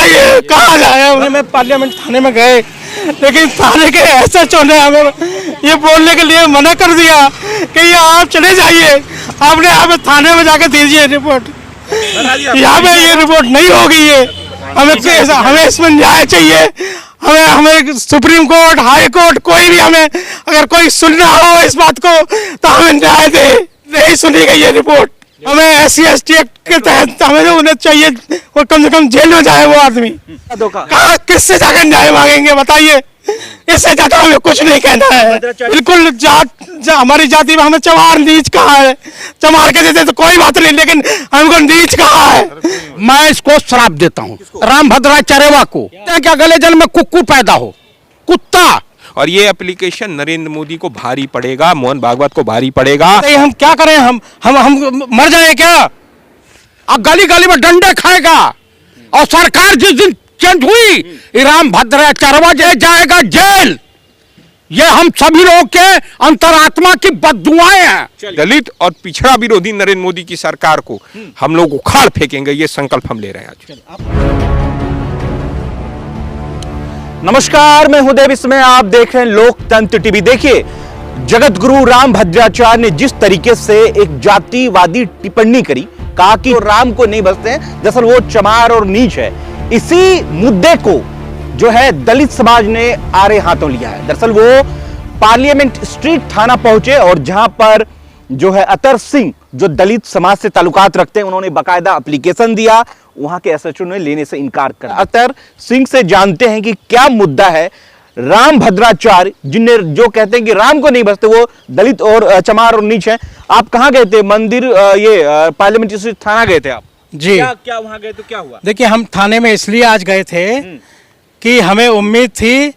बताइए कहाँ जाए? मैं पार्लियामेंट थाने में गए, लेकिन थाने के एसएचओ ने हमें ये बोलने के लिए मना कर दिया कि ये आप चले जाइए, आपने यहाँ थाने में जाके दीजिए रिपोर्ट, यहाँ पे ये रिपोर्ट नहीं होगी। ये हमें इसमें न्याय चाहिए। हमें सुप्रीम कोर्ट, हाई कोर्ट, कोई भी हमें अगर कोई सुनना हो इस बात को तो हमें न्याय दे। नहीं सुनी गई ये रिपोर्ट। हमें SC/ST एक्ट के तहत हमें तो उन्हें चाहिए, वो कम से कम जेल में जाए वो आदमी। कहाँ किससे जाकर न्याय मांगेंगे बताइए? इससे ज्यादा हमें कुछ नहीं कहना है। बिल्कुल हमारी जाति में हमें चमार नीच कहा है। चमार के देते तो कोई बात नहीं, लेकिन हमको नीच कहा है। मैं इसको श्राप देता हूँ रामभद्राचार्य को, क्या गले जल में कुक्कुर पैदा हो, कुत्ता। और ये एप्लीकेशन नरेंद्र मोदी को भारी पड़ेगा, मोहन भागवत को भारी पड़ेगा। हम क्या करें? हम मर जाए क्या? अब गली गली में डंडे खाएगा। और सरकार जिस दिन चेंज हुई, रामभद्राचार्य जाएगा जेल। ये हम सभी लोगों के अंतरात्मा की बद्दुआएं हैं। दलित और पिछड़ा विरोधी नरेंद्र मोदी की सरकार को हम लोग उखाड़ फेंकेंगे, ये संकल्प हम ले रहे हैं आज। नमस्कार, मैं हूं देव, इसमें आप देख रहे हैं लोकतंत्र टीवी। देखिए, जगत गुरु रामभद्राचार्य ने जिस तरीके से एक जातिवादी टिप्पणी करी, कहा कि राम को नहीं बसते हैं, दरअसल वो चमार और नीच है। इसी मुद्दे को जो है दलित समाज ने आड़े हाथों लिया है। दरअसल वो पार्लियामेंट स्ट्रीट थाना पहुंचे और जहां पर जो है अतर सिंह, जो दलित समाज से ताल्लुकात रखते हैं, उन्होंने बाकायदा एप्लीकेशन दिया। वहां के SHO ने लेने से इनकार करा। अतर सिंह से जानते हैं कि क्या मुद्दा है। रामभद्राचार्य जिन्हें जो कहते हैं कि राम को नहीं बसते, वो दलित और चमार और नीच है। आप कहां गए थे? मंदिर ये पार्लियामेंट स्ट्रीट थाना गए थे आप? जी। क्या वहां गए तो क्या हुआ? देखिए, हम थाने में इसलिए आज गए थे कि हमें उम्मीद थी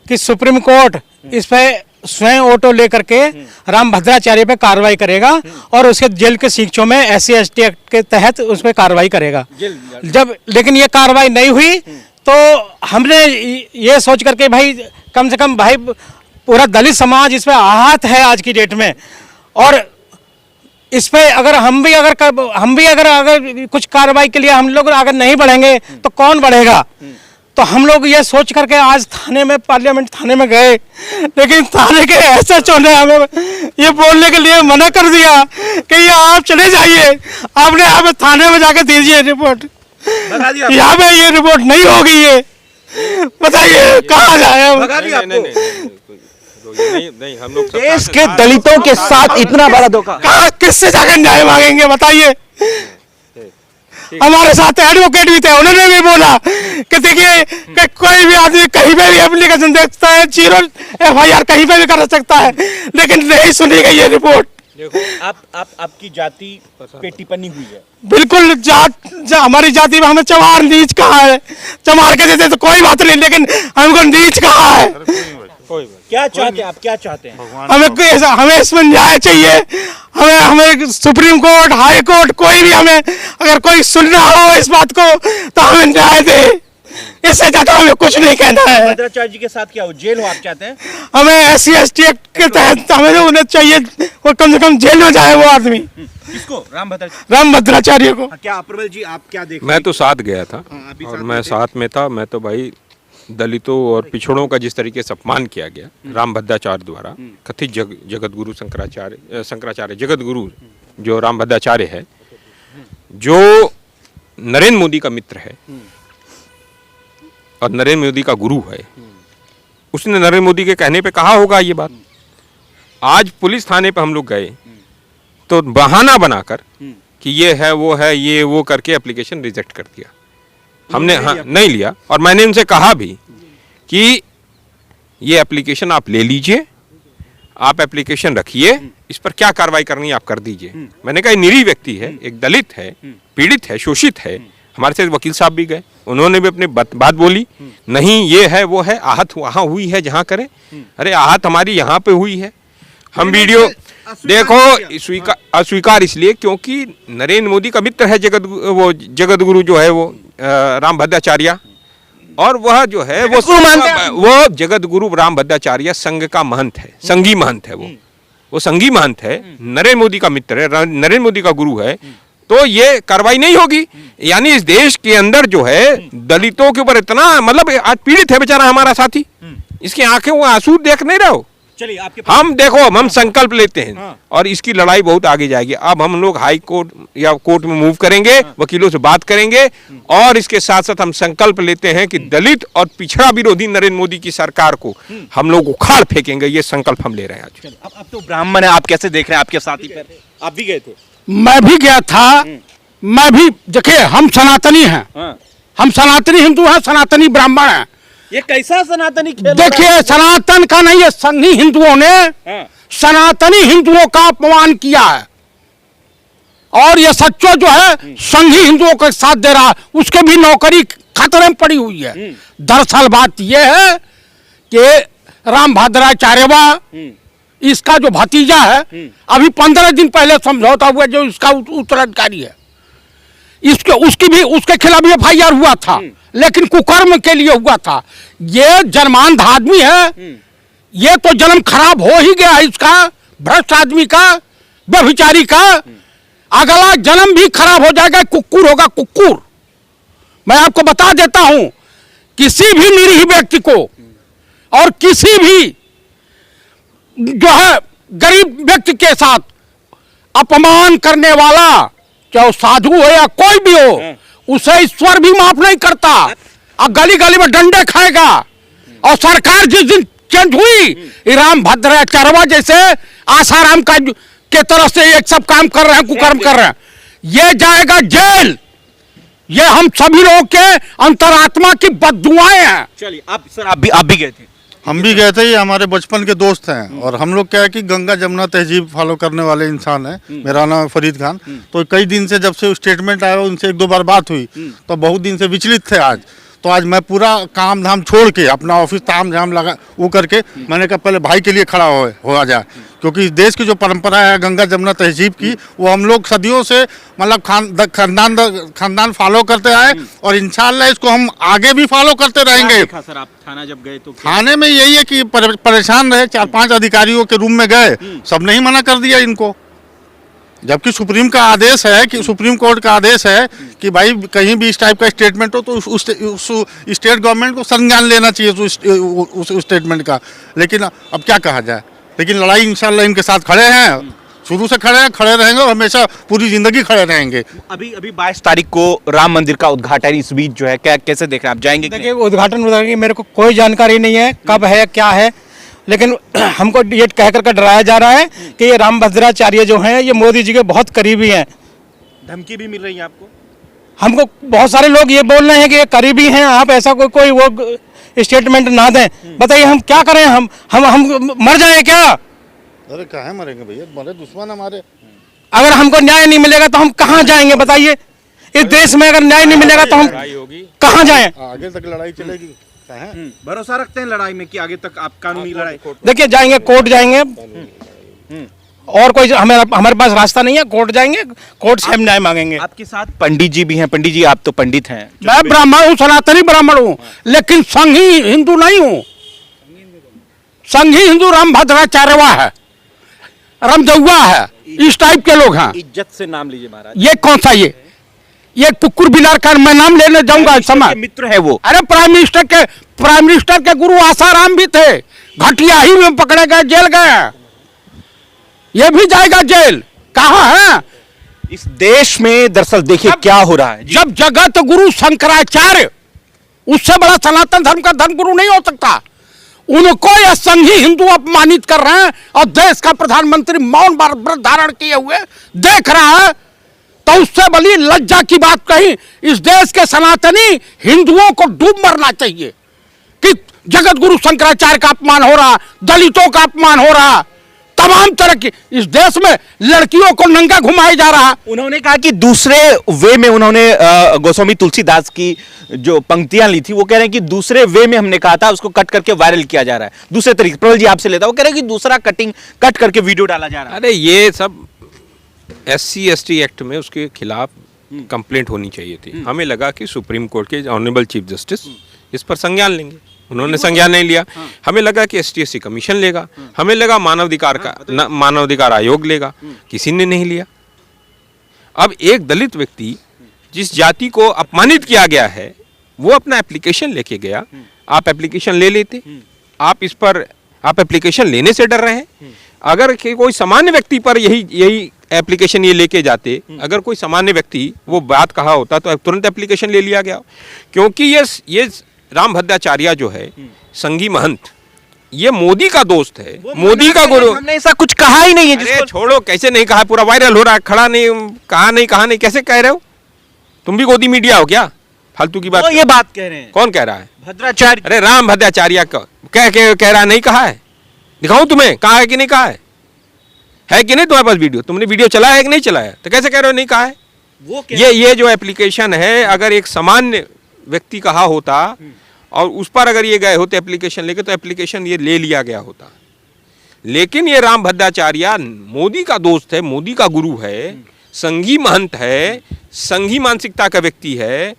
कि सुप्रीम कोर्ट इस पे स्वयं ऑटो लेकर के रामभद्राचार्य पे कार्रवाई करेगा और उसके जेल के शिक्षों में SC/ST एक्ट के तहत उस पे कार्रवाई करेगा। लेकिन ये कार्रवाई नहीं हुई, तो हमने ये सोच करके भाई कम से कम भाई पूरा दलित समाज इस पे आहत है आज की डेट में, और इस पे अगर हम भी अगर कुछ कार्रवाई के लिए हम लोग अगर नहीं बढ़ेंगे तो कौन बढ़ेगा? तो हम लोग ये सोच करके आज थाने में, पार्लियामेंट थाने में गए, लेकिन थाने के SHO ने हमें ये बोलने के लिए मना कर दिया कि ये आप चले जाइए, आपने यहाँ पे थाने में जाके दीजिए रिपोर्ट, यहाँ पे ये रिपोर्ट नहीं होगी। ये बताइए कहाँ जाए? नहीं, हम लोग देश के दलितों के साथ इतना बड़ा धोखा। कहाँ किससे जाकर न्याय मांगेंगे बताइए? हमारे साथ एडवोकेट भी थे, उन्होंने भी बोला कि देखिए कि कोई भी आदमी कहीं पे भी एप्लीकेशन दे सकता है, 0 FIR कहीं पे भी कर सकता है, लेकिन नहीं सुनी गई ये रिपोर्ट। देखो, आपकी जाति पे टिप्पणी हुई है। बिल्कुल हमारी जाति में हमें चमार नीच कहा है। चमार के देते तो कोई बात नहीं, लेकिन हमको नीच कहा है। क्या चाहते हैं आप? क्या चाहते हैं? हमें इसमें न्याय चाहिए। हमें सुप्रीम कोर्ट, हाई कोर्ट, कोई भी हमें अगर कोई सुनना हो इस बात को तो हमें न्याय दे। इससे ज्यादा हमें कुछ नहीं कहना है। भद्राचार्य जी के साथ क्या हो? जेल हो आप चाहते हैं? हमें SC/ST एक्ट के तहत हमें तो उन्हें चाहिए, वो कम से कम जेल में जाए वो आदमी। किसको? रामभद्राचार्य को। क्या अप्रैल जी आप क्या देख? मैं तो साथ गया था और मैं साथ में था। मैं तो भाई दलितों और पिछड़ों का जिस तरीके से अपमान किया गया रामभद्राचार्य द्वारा, कथित जगत गुरु शंकराचार्य जगत गुरु जो रामभद्राचार्य है, जो नरेंद्र मोदी का मित्र है और नरेंद्र मोदी का गुरु है, उसने नरेंद्र मोदी के कहने पे कहा होगा ये बात। आज पुलिस थाने पे हम लोग गए तो बहाना बनाकर कि ये है वो है, ये वो करके एप्लीकेशन रिजेक्ट कर दिया। हमने नहीं लिया और मैंने उनसे कहा भी कि ये एप्लीकेशन आप ले लीजिए, आप एप्लीकेशन रखिए, इस पर क्या कार्रवाई करनी है आप कर दीजिए। मैंने कहा निरीह व्यक्ति है, एक दलित है, पीड़ित है, शोषित है। हमारे साथ वकील साहब भी गए, उन्होंने भी अपनी बात बोली, नहीं ये है वो है, आहत वहाँ हुई है जहाँ करे। अरे आहत हमारी यहाँ पे हुई है। हम वीडियो देखो, अस्वीकार इसलिए क्योंकि नरेंद्र मोदी का मित्र है जगत गुरु जो है वो रामभद्राचार्य, और वह जो है वो जगत गुरु रामभद्राचार्य संघ का महंत है, संघी महंत है। वो संघी महंत है, नरेंद्र मोदी का मित्र है, नरेंद्र मोदी का गुरु है। तो ये कार्रवाई नहीं होगी। यानी इस देश के अंदर जो है दलितों के ऊपर इतना, मतलब आज पीड़ित है बेचारा हमारा साथी, इसकी आंखें वो आंसू देख नहीं रहे हो। चलिए आपके हम देखो, हम संकल्प लेते हैं और इसकी लड़ाई बहुत आगे जाएगी। अब हम लोग हाई कोर्ट या कोर्ट में मूव करेंगे, वकीलों से बात करेंगे और इसके साथ साथ हम संकल्प लेते हैं कि दलित और पिछड़ा विरोधी नरेंद्र मोदी की सरकार को हम लोग उखाड़ फेंकेंगे। ये संकल्प हम ले रहे हैं आज। अब तो ब्राह्मण है, आप कैसे देख रहे हैं आपके साथी पर? आप भी गए थे? मैं भी गया था। मैं भी, देखिए हम सनातनी हैं, हम सनातनी हिंदू हैं, सनातनी ब्राह्मण हैं। ये कैसा सनातनी खेल? देखिए सनातन का नहीं, ये संघी हिंदुओं ने सनातनी हिंदुओं का अपमान किया है और ये सच्चो जो है संघी हिंदुओं के साथ दे रहा है, उसके भी नौकरी खतरे में पड़ी हुई है। दरअसल बात यह है कि राम भद्राचार्यवा इसका जो भतीजा है, अभी 15 दिन पहले समझौता हुआ जो इसका उत्तराधिकारी है, उसके खिलाफ भी FIR हुआ था, लेकिन कुकर्म के लिए हुआ था। ये जन्मांध आदमी है, ये तो जन्म खराब हो ही गया है इसका, भ्रष्ट आदमी का, व्यभिचारी का। अगला जन्म भी खराब हो जाएगा, कुक्कुर होगा, कुक्कुर। मैं आपको बता देता हूं, किसी भी निरीह व्यक्ति को और किसी भी जो है गरीब व्यक्ति के साथ अपमान करने वाला, चाहे साधु हो या कोई भी हो, उसे ईश्वर भी माफ नहीं करता और गली गली में डंडे खाएगा। और सरकार जिस दिन चेंज हुई, राम भद्राचार्यवा जैसे आसाराम का के तरफ से एक सब काम कर रहे हैं, कुकर्म कर रहे हैं, ये जाएगा जेल। ये हम सभी लोगों के अंतरात्मा की बद्दुआएं हैं। चलिए आप सर, आप भी गए थे? हम भी गए थे, ये हमारे बचपन के दोस्त हैं और हम लोग क्या है कि गंगा जमुना तहजीब फॉलो करने वाले इंसान हैं। मेरा नाम है फरीद खान। तो कई दिन से जब से स्टेटमेंट आया, उनसे 1-2 बार बात हुई, तो बहुत दिन से विचलित थे। आज मैं पूरा काम धाम छोड़ के अपना ऑफिस ताम झाम लगा वो करके मैंने कहा पहले भाई के लिए खड़ा हो जाए, क्योंकि देश की जो परंपरा है गंगा जमुना तहजीब की, वो हम लोग सदियों से मतलब खानदान फॉलो करते आए और इंशाल्लाह इसको हम आगे भी फॉलो करते रहेंगे। सर आप थाना जब गए तो थाने में यही है कि परेशान रहे, 4-5 अधिकारियों के रूम में गए, सबने ही मना कर दिया इनको, जबकि सुप्रीम का आदेश है कि सुप्रीम कोर्ट का आदेश है कि भाई कहीं भी इस टाइप का स्टेटमेंट हो तो उस स्टेट गवर्नमेंट को संज्ञान लेना चाहिए उस स्टेटमेंट का। लेकिन अब क्या कहा जाए, लेकिन लड़ाई इंशाल्लाह इनके साथ खड़े हैं, शुरू से खड़े रहेंगे और हमेशा पूरी जिंदगी खड़े रहेंगे। अभी 22 तारीख को राम मंदिर का उद्घाटन, इस बीच जो है कैसे देख रहे हैं आप? जाएंगे? देखिए उद्घाटन मेरे को कोई जानकारी नहीं है, कब है क्या है, लेकिन हमको ये कह करके डराया जा रहा है कि ये राम भद्राचार्य जो हैं ये मोदी जी के बहुत करीबी हैं। धमकी भी मिल रही है आपको? हमको बहुत सारे लोग ये बोल रहे हैं कि ये करीबी हैं, आप ऐसा कोई वो स्टेटमेंट ना दें। बताइए हम क्या करें, हम मर जाएं क्या? अरे कहाँ मरेंगे भैया, बड़े दुश्मन हमारे। अगर हमको न्याय नहीं मिलेगा तो हम कहाँ जाएंगे बताइए? इस देश में अगर न्याय नहीं मिलेगा तो हम कहाँ जाएं? आगे तक लड़ाई चलेगी। भरोसा रखते हैं लड़ाई में कि आगे तक आप कानूनी लड़ाई? देखिए जाएंगे, कोर्ट जाएंगे, और कोई हमारे पास रास्ता नहीं है, कोर्ट जाएंगे, कोर्ट से हम न्याय मांगेंगे। आपके साथ पंडित जी भी हैं। पंडित जी आप तो पंडित हैं। मैं ब्राह्मण हूँ, सनातनी ब्राह्मण हूँ, लेकिन संघी हिंदू नहीं हूँ। संघी हिंदू राम भद्राचार्यवा है, रामदेवा है, इस टाइप के लोग हैं। इज्जत से नाम लीजिए महाराज। ये कौन सा ये कुकुर बिलार का मैं नाम लेने जाऊंगा इस समय? मित्र है वो। अरे प्राइम मिनिस्टर के गुरु आसाराम भी थे, घटिया ही में पकड़े गए, जेल गए, ये भी जाएगा जेल। कहाँ है इस देश में? दरअसल देखिए क्या हो रहा है। जब जगत गुरु शंकराचार्य, उससे बड़ा सनातन धर्म का धर्म गुरु नहीं हो सकता, उनको यह संघी हिंदू अपमानित कर रहे हैं और देश का प्रधानमंत्री मौन व्रत धारण किए हुए देख रहा है, तो उससे बड़ी लज्जा की बात कही। इस देश के सनातनी हिंदुओं को डूब मरना चाहिए कि जगत गुरु शंकराचार्य का अपमान हो रहा, दलितों का अपमान हो रहा, तमाम तरह की इस देश में लड़कियों को नंगा घुमाया जा रहा। उन्होंने कहा कि दूसरे वे में उन्होंने गोस्वामी तुलसीदास की जो पंक्तियां ली थी, वो कह रहे हैं कि दूसरे वे में हमने कहा था, उसको कट करके वायरल किया जा रहा है दूसरे तरीके। प्रबल जी आपसे लेता, वो कह रहे हैं कि दूसरा कट करके वीडियो डाला जा रहा है। अरे ये सब SC/ST एक्ट में उसके खिलाफ कंप्लेंट होनी चाहिए थी। हमें लगा कि सुप्रीम कोर्ट के ऑनरेबल चीफ जस्टिस इस पर संज्ञान लेंगे, उन्होंने संज्ञान नहीं लिया। हमें लगा कि ST/SC कमीशन लेगा, हमें लगा मानवाधिकार आयोग लेगा, किसी ने नहीं लिया। अब एक दलित व्यक्ति जिस जाति को अपमानित किया गया है वो अपना एप्लीकेशन लेके गया, आप एप्लीकेशन ले लेते, आप इस पर आप एप्लीकेशन लेने से डर रहे हैं। अगर कोई सामान्य व्यक्ति पर यही एप्लीकेशन ये लेके जाते, अगर कोई सामान्य व्यक्ति वो बात कहा होता तो तुरंत एप्लीकेशन ले लिया गया, क्योंकि ये राम भद्राचार्य जो है संगी महंत, ये मोदी का दोस्त है, मोदी का गुरु। हमने ऐसा कुछ कहा ही नहीं है अरे छोड़ो, कैसे नहीं कहा, पूरा वायरल हो रहा है, खड़ा नहीं कहा नहीं कैसे कह रहे हो? तुम भी गोदी मीडिया हो क्या? फालतू की बात। तो ये बात कह रहे हैं कौन कह रहा है? भद्राचार्य। अरे राम भद्राचार्य कह रहा नहीं कहा है? दिखाऊं तुम्हें, कहा है कि नहीं कहा है कि नहीं तुम्हारे पास वीडियो? तुमने वीडियो चलाया है कि नहीं चलाया? तो कैसे कह रहे हो नहीं कहा है? वो ये जो एप्लीकेशन है, अगर एक सामान्य व्यक्ति कहा होता और उस पर अगर ये गए होते एप्लीकेशन लेके, तो एप्लीकेशन ये ले लिया गया होता। लेकिन ये राम भद्राचार्य मोदी का दोस्त है, मोदी का गुरु है, संगी महंत है, संघी मानसिकता का व्यक्ति है,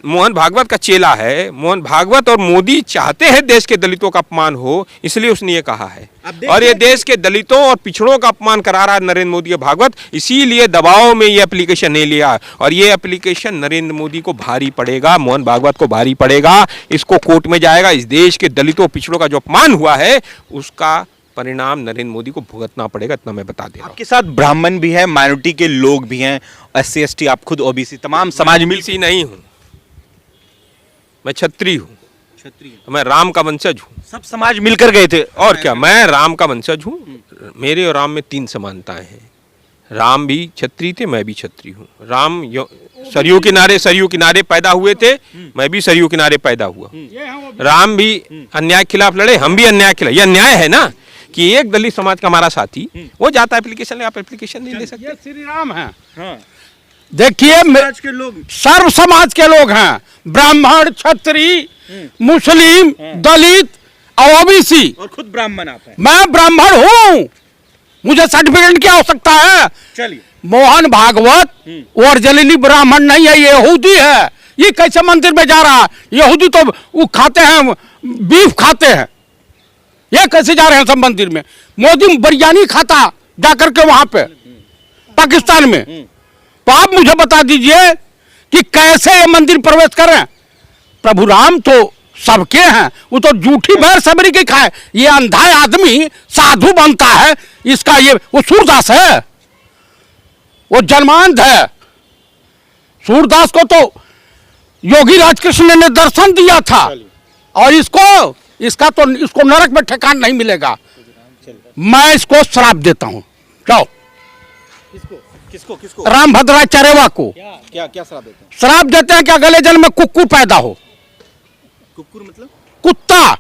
मोहन भागवत का चेला है। मोहन भागवत और मोदी चाहते हैं देश के दलितों का अपमान हो, इसलिए उसने ये कहा है। और ये देश के दलितों और पिछड़ों का अपमान करा रहा है नरेंद्र मोदी और भागवत, इसीलिए दबाव में ये एप्लीकेशन नहीं लिया। और ये एप्लीकेशन नरेंद्र मोदी को भारी पड़ेगा, मोहन भागवत को भारी पड़ेगा, इसको कोर्ट में जाएगा। इस देश के दलितों पिछड़ों का जो अपमान हुआ है उसका परिणाम नरेंद्र मोदी को भुगतना पड़ेगा, इतना मैं बता दे रहा हूँ। आपके साथ ब्राह्मण भी है, माइनॉरिटी के लोग भी हैं, SC ST, आप खुद OBC, तमाम समाज मिल मिलसी नहीं हूँ, मैं क्षत्रिय हूँ, मैं राम का वंशज हूँ। सब समाज मिलकर गए थे। और क्या, मैं राम का वंशज हूँ। मेरे और राम में 3 समानताएं हैं। राम भी क्षत्रिय थे, मैं भी क्षत्रिय हूँ। राम सरयू किनारे पैदा हुए थे, मैं भी सरयू किनारे पैदा हुआ। राम भी अन्याय के खिलाफ लड़े, हम भी अन्याय के खिलाफ। यह अन्याय है ना कि एक दलित समाज का हमारा साथी वो जाता एप्लीकेशन ले, आप एप्लीकेशन नहीं ले सकते। ये श्री राम है। देखिए के लोग, सर्व समाज के लोग हैं, ब्राह्मण, क्षत्रिय, मुस्लिम, दलित और OBC। और खुद ब्राह्मण आप हैं। मैं ब्राह्मण हूँ, मुझे सर्टिफिकेट की आवश्यकता है। चलिए, मोहन भागवत ओरिजिनली ब्राह्मण नहीं है, ये यहूदी है। ये कैसे मंदिर में जा रहा है? यहूदी तो वो खाते हैं, बीफ खाते हैं, ये कैसे जा रहे हैं सब मंदिर में? मोदी बिरयानी खाता जाकर के वहां पे पाकिस्तान में। तो आप मुझे बता दीजिए कि कैसे ये मंदिर प्रवेश करें? प्रभु राम तो सबके हैं, वो तो झूठी बैर सबरी के खाए। ये अंधा आदमी साधु बनता है, इसका ये वो सूरदास है, वो जन्मांध है। सूरदास को तो योगी राजकृष्ण ने दर्शन दिया था, और इसको नरक में ठिकान नहीं मिलेगा। मैं इसको श्राप देता हूं। जाओ, किसको राम भद्राचार्य को क्या श्राप देते हैं? श्राप देते हैं कि अगले जन्म में कुक्कुर पैदा हो। कुकुर मतलब? कुत्ता।